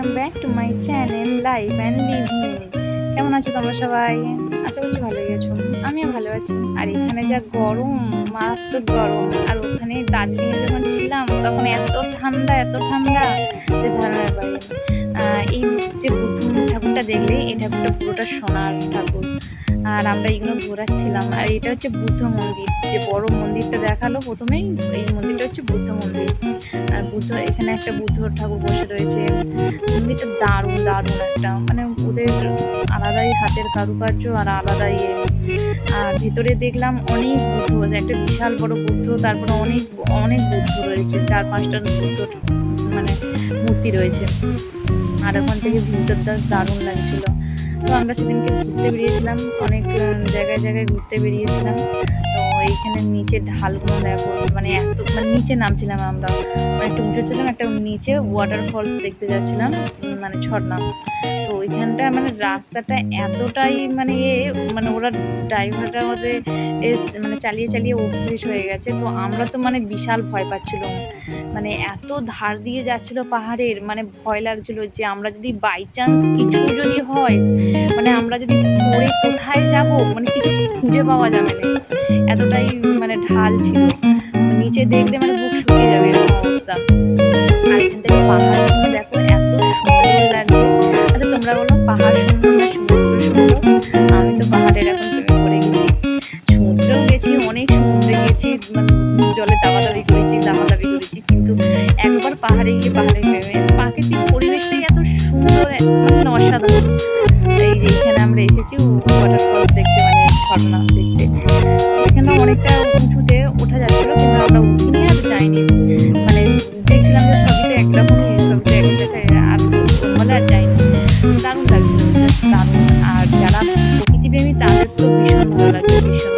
Welcome back to my channel life and living. কেমন আছো তোমরা সবাই? আশা করছি ভালোই আছো, আমিও ভালো আছি। আর এখানে যা গরম, মারাত্মক গরম। আর ওখানে দার্জিলিংয়ে যখন ছিলাম তখন এত ঠান্ডা যে ধারণার বাইরে। এই যে বুদ্ধ ঠাকুরটা দেখলে, এই ঠাকুরটা পুরোটা সোনার ঠাকুর। আর আমরা এগুলো ঘোরাচ্ছিলাম। আর এটা হচ্ছে বুদ্ধ মন্দির, যে বড় মন্দিরটা দেখালো প্রথমেই, এই মন্দিরটা হচ্ছে বুদ্ধ মন্দির। আর এখানে একটা বুদ্ধ ঠাকুর বসে রয়েছে। মন্দিরটা দারুণ একটা, মানে ওদের আলাদাই হাতের কারুকার্য আর আলাদাই আর ভিতরে দেখলাম অনেক বুদ্ধ, একটা বিশাল বড় বুদ্ধ, তারপরে অনেক অনেক বুদ্ধ রয়েছে, 4-5টা বুদ্ধ মানে মূর্তি রয়েছে। আর ওখান থেকে ভিতর দারুণ লাগছিল। তো আমরা সেদিনকে ঘুরতে বেরিয়েছিলাম, অনেক জায়গায় ঘুরতে বেরিয়েছিলাম। তো এইখানে নিচে ঢালগুলো দেখো, মানে নিচে নামছিলাম আমরা, মানে একটা উঁচু ছিলাম, একটা নিচে ওয়াটারফলস দেখতে যাচ্ছিলাম, মানে ঝর্ণা। তো ওইখানটা মানে রাস্তাটা এতটাই মানে ওরা ড্রাইভাররা ওদের মানে চালিয়ে অভ্যেস হয়ে গেছে। তো আমরা তো মানে বিশাল ভয় পাচ্ছিলাম, মানে এত ধার দিয়ে যাচ্ছিল পাহাড়ের, মানে ভয় লাগছিল যে আমরা যদি বাই চান্স কিছু যদি হয়, মানে আমরা যদি পড়ে কোথায় যাব, মানে কিছু খুঁজে পাওয়া যাবে না, এতটাই মানে ঢাল ছিল। নিচে দেখলে মানে বুক শুকিয়ে যাবে এরকম অবস্থা। আর এখান থেকে পাহাড়গুলো দেখো, এত সুন্দর লাগছে। আচ্ছা তোমরা বলো, পাহাড় সুন্দর না সমুদ্র সুন্দর? আমি তো পাহাড়ের এখন প্রেমে পড়ে গেছি। সমুদ্রেও গেছি, অনেক সমুদ্রে গেছি, জলে দাবাদাবি করেছি, কিন্তু একবার পাহাড়ে গিয়ে পাহাড়ের প্রেমে, প্রাকৃতিক পরিবেশটাই এত সুন্দর, মানে অসাধারণ। এই যে এখানে আমরা এসেছি ওয়াটারফলস দেখতে, মানে ঝর্ণা দেখতে। এখানে অনেকটা উঁচুতে ওঠা যাচ্ছিল, কিন্তু আমরা উঠিনি আর যাইনি, মানে দেখছিলাম যে সবই তো একরকমই, সবই তো এক জায়গায়, আর বলে আর যাইনি। দারুণ লাগছিল, জাস্ট দারুণ। আর যারা প্রকৃতিপ্রেমী তাদের তো ভীষণ ভালো লাগছে, ভীষণ।